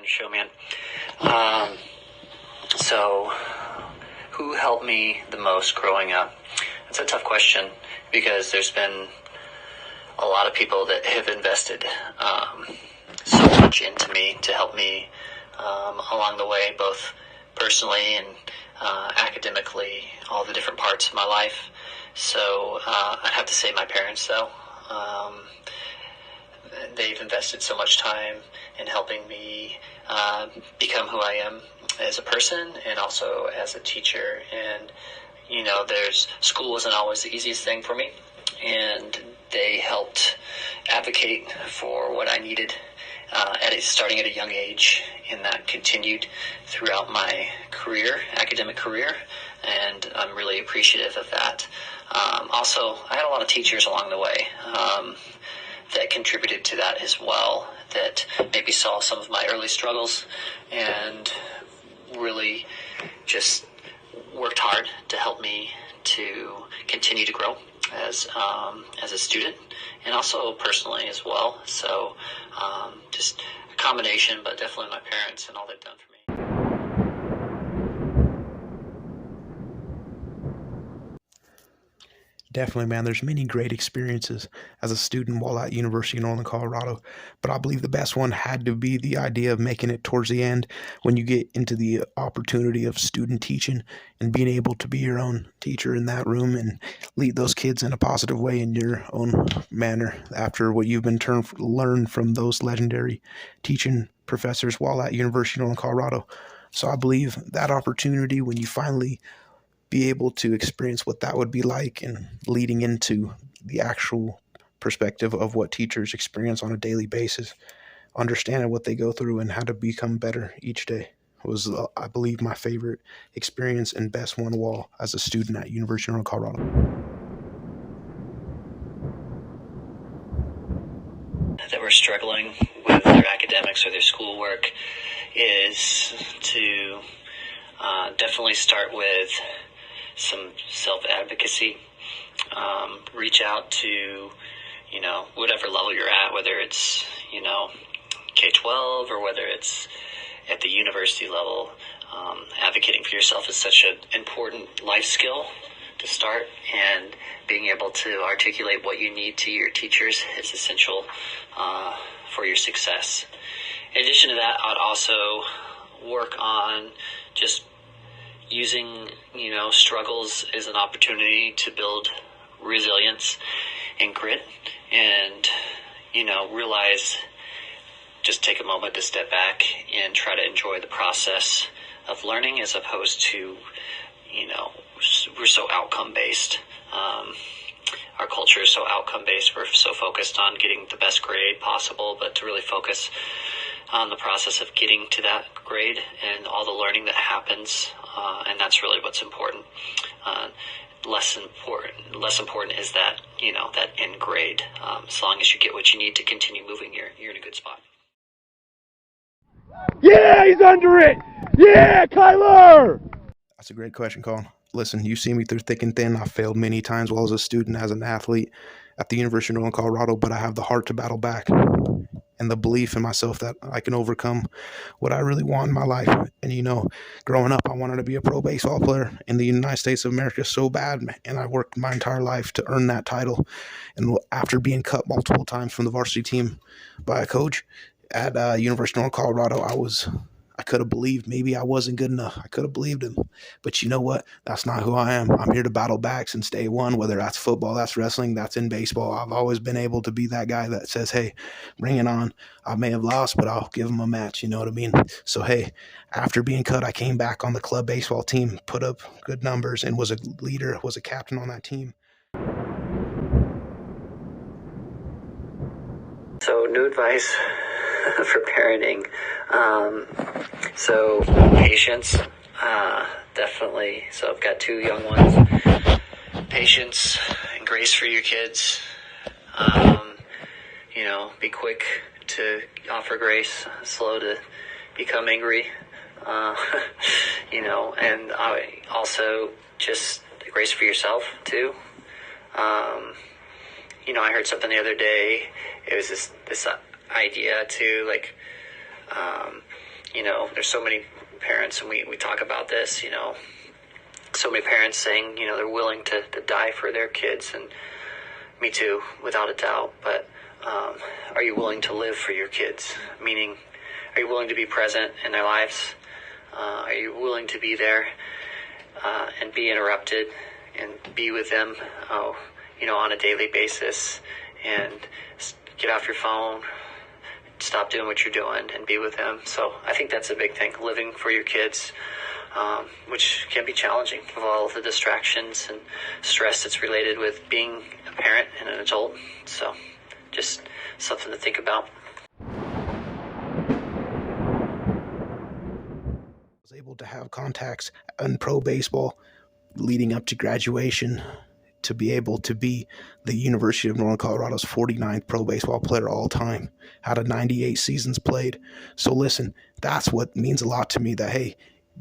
your show, man. So, who helped me the most growing up? That's a tough question because there's been a lot of people that have invested so much into me to help me along the way, both personally and academically, all the different parts of my life. So I have to say my parents, though. They've invested so much time in helping me become who I am as a person and also as a teacher. And, school wasn't always the easiest thing for me. And they helped advocate for what I needed starting at a young age, and that continued throughout my academic career, and I'm really appreciative of that. Also, I had a lot of teachers along the way that contributed to that as well, that maybe saw some of my early struggles and really just worked hard to help me to continue to grow as a student and also personally as well. So just a combination, but definitely my parents and all they've done for me. Definitely, man. There's many great experiences as a student while at University of Northern Colorado, but I believe the best one had to be the idea of making it towards the end when you get into the opportunity of student teaching and being able to be your own teacher in that room and lead those kids in a positive way in your own manner after what you've been learned from those legendary teaching professors while at University of Northern Colorado. So I believe that opportunity when you finally be able to experience what that would be like and leading into the actual perspective of what teachers experience on a daily basis, understanding what they go through and how to become better each day was, I believe, my favorite experience and best one while as a student at University of North Colorado. That were struggling with their academics or their schoolwork is to definitely start with some self-advocacy, reach out to, whatever level you're at, whether it's, K-12 or whether it's at the university level. Advocating for yourself is such an important life skill to start, and being able to articulate what you need to your teachers is essential for your success. In addition to that, I'd also work on just using, struggles as an opportunity to build resilience and grit and, realize, just take a moment to step back and try to enjoy the process of learning as opposed to, we're so outcome-based. Our culture is so outcome-based. We're so focused on getting the best grade possible, but to really focus on the process of getting to that grade and all the learning that happens, and that's really what's important. Less important is that, that end grade. As long as you get what you need to continue moving, you're in a good spot. Yeah, he's under it! Yeah, Kyler! That's a great question, Collin. Listen, you've seen me through thick and thin. I've failed many times while as a student, as an athlete at the University of Northern Colorado, but I have the heart to battle back and the belief in myself that I can overcome what I really want in my life. And, growing up, I wanted to be a pro baseball player in the United States of America so bad, and I worked my entire life to earn that title. And after being cut multiple times from the varsity team by a coach at University of North Colorado, I could have believed maybe I wasn't good enough. I could have believed him. But you know what? That's not who I am. I'm here to battle back since day one, whether that's football, that's wrestling, that's in baseball. I've always been able to be that guy that says, hey, bring it on. I may have lost, but I'll give them a match. You know what I mean? So, hey, after being cut, I came back on the club baseball team, put up good numbers, and was a leader, was a captain on that team. So, new advice for parenting. So patience, definitely. So I've got 2 young ones. Patience and grace for your kids. Be quick to offer grace, slow to become angry. And I also just grace for yourself too. I heard something the other day. It was this idea to there's so many parents, and we talk about this, so many parents saying, they're willing to die for their kids, and me too, without a doubt. But are you willing to live for your kids? Meaning, are you willing to be present in their lives? Are you willing to be there and be interrupted and be with them, on a daily basis, and get off your phone, stop doing what you're doing, and be with them? So I think that's a big thing, living for your kids, which can be challenging with all of the distractions and stress that's related with being a parent and an adult. So just something to think about. Was able to have contacts in pro baseball leading up to graduation to be able to be the University of Northern Colorado's 49th pro baseball player all time out of 98 seasons played. So listen, that's what means a lot to me, that, hey,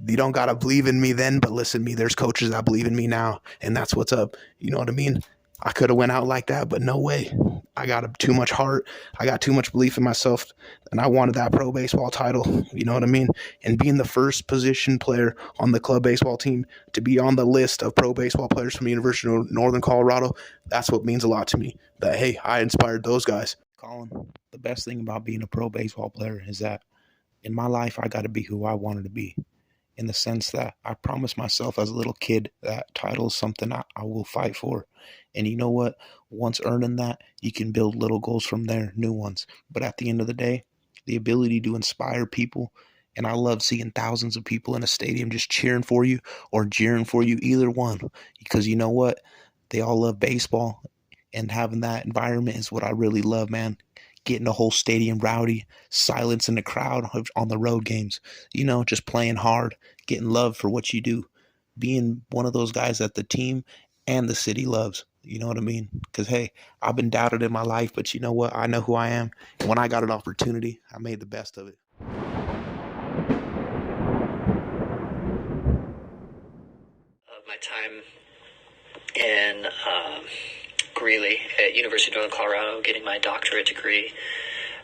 you don't got to believe in me then, but listen, there's coaches that believe in me now, and that's what's up. You know what I mean? I could have went out like that, but no way. I got too much heart. I got too much belief in myself, and I wanted that pro baseball title. You know what I mean? And being the first position player on the club baseball team to be on the list of pro baseball players from the University of Northern Colorado, that's what means a lot to me. That, hey, I inspired those guys. Collin, the best thing about being a pro baseball player is that in my life, I got to be who I wanted to be. In the sense that I promised myself as a little kid that title is something I will fight for. And you know what? Once earning that, you can build little goals from there, new ones. But at the end of the day, the ability to inspire people, and I love seeing thousands of people in a stadium just cheering for you or jeering for you, either one. Because you know what? They all love baseball, and having that environment is what I really love, man. Getting the whole stadium rowdy, silencing the crowd on the road games, just playing hard, getting love for what you do, being one of those guys that the team and the city loves. You know what I mean? Because, hey, I've been doubted in my life, but you know what? I know who I am. And when I got an opportunity, I made the best of it. Of my time in Greeley at University of Northern Colorado, getting my doctorate degree,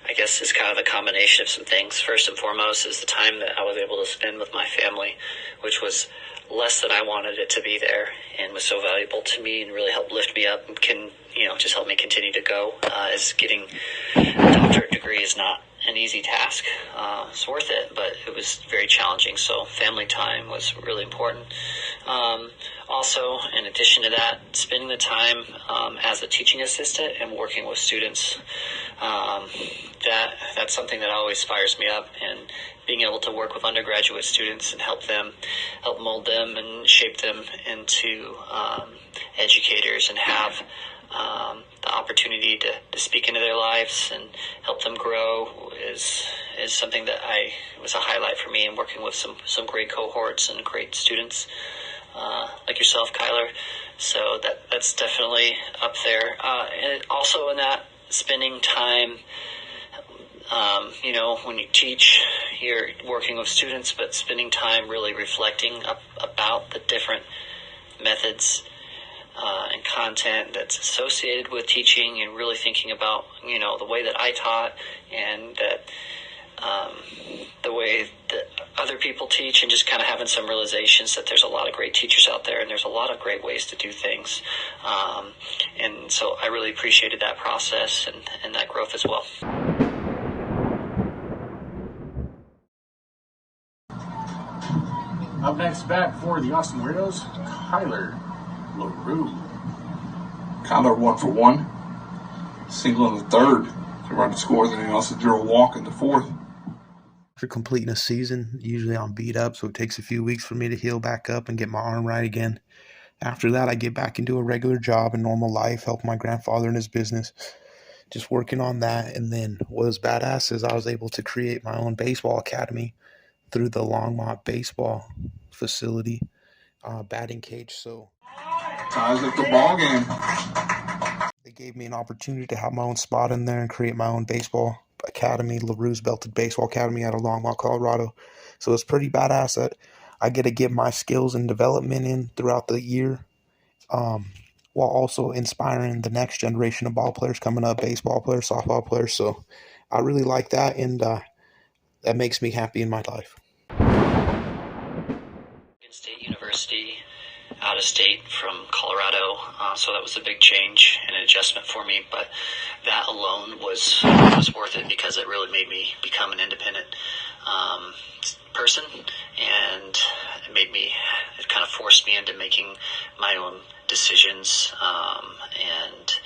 I guess, is kind of a combination of some things. First and foremost is the time that I was able to spend with my family, which was less than I wanted it to be there, and was so valuable to me and really helped lift me up and can, just help me continue to go. As getting a doctorate degree is not an easy task. It's worth it, but it was very challenging. So family time was really important. Also, in addition to that, spending the time as a teaching assistant and working with students, that's something that always fires me up. And being able to work with undergraduate students and help mold them and shape them into educators, and have the opportunity to speak into their lives and help them grow is something that was a highlight for me, and working with some great cohorts and great students like yourself, Kyler. So that's definitely up there. And also in that, spending time, when you teach, you're working with students, but spending time really reflecting about the different methods and content that's associated with teaching, and really thinking about, the way that I taught, and that the way that other people teach, and just kind of having some realizations that there's a lot of great teachers out there, and there's a lot of great ways to do things. And so I really appreciated that process and that growth as well. Up next, back for the Austin Weirdos, LeRoux. Kyler 1 for 1. Single in the third to run the scores, and then also drew a walk in the fourth. After completing a season, usually I'm beat up, so it takes a few weeks for me to heal back up and get my arm right again. After that, I get back into a regular job and normal life, help my grandfather in his business, just working on that. And then what was badass is I was able to create my own baseball academy through the Longmont baseball facility, batting cage. So Ties up the ball game. they gave me an opportunity to have my own spot in there and create my own baseball academy, LeRoux's Belted Baseball Academy out of Longmont, Colorado. So it's pretty badass that I get to get my skills and development in throughout the year, while also inspiring the next generation of ball players coming up, baseball players, softball players. So I really like that, and that makes me happy in my life. State University, out of state from Colorado, so that was a big change and an adjustment for me, but that alone was worth it because it really made me become an independent person, and it kind of forced me into making my own decisions, and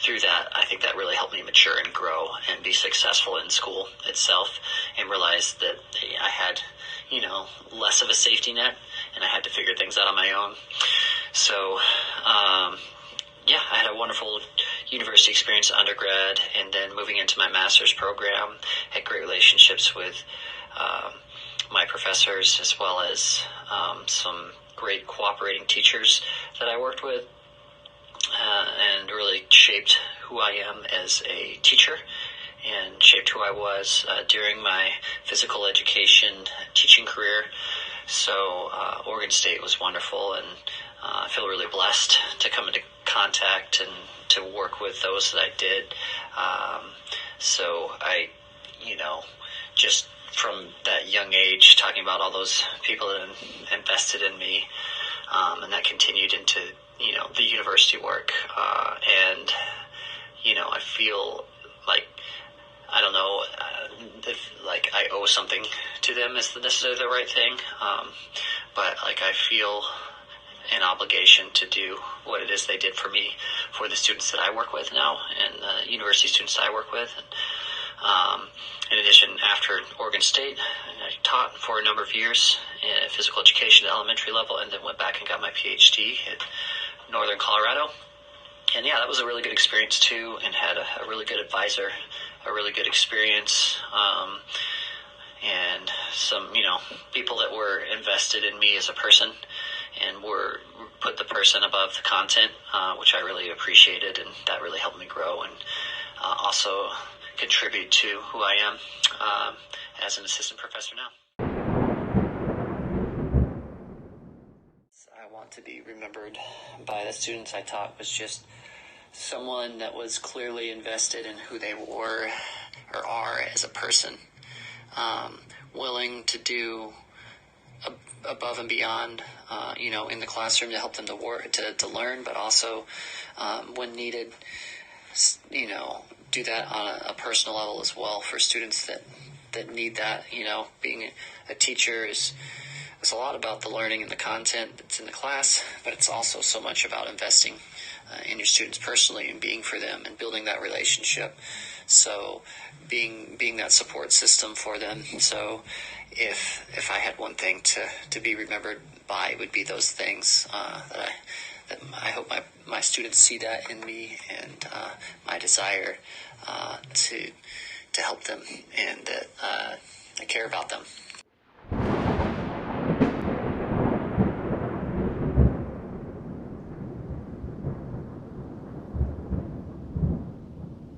through that, I think that really helped me mature and grow and be successful in school itself, and realize that I had, less of a safety net, and I had to figure things out on my own. So, I had a wonderful university experience undergrad, and then moving into my master's program, had great relationships with my professors, as well as some great cooperating teachers that I worked with, and really shaped who I am as a teacher, and shaped who I was during my physical education teaching career. So Oregon State was wonderful, and I feel really blessed to come into contact and to work with those that I did. So I, just from that young age, talking about all those people that invested in me, and that continued into, the university work. And, I feel like, I don't know if I owe something to them is necessarily the right thing, but I feel an obligation to do what it is they did for me, for the students that I work with now, and the university students that I work with. And, in addition, after Oregon State, I taught for a number of years in physical education at elementary level, and then went back and got my PhD at Northern Colorado. And that was a really good experience too, and had a really good advisor, a really good experience, and some, people that were invested in me as a person, and put the person above the content, which I really appreciated, and that really helped me grow, and also contribute to who I am as an assistant professor now. I want to be remembered by the students I taught was just someone that was clearly invested in who they were or are as a person, willing to do above and beyond, in the classroom to help them to learn, but also when needed, do that on a personal level as well for students that need that. Being a teacher is a lot about the learning and the content that's in the class, but it's also so much about investing in your students personally and being for them and building that relationship. So being that support system for them. So if I had one thing to be remembered by, it would be those things that I hope my students see that in me, and my desire to help them, and that I care about them.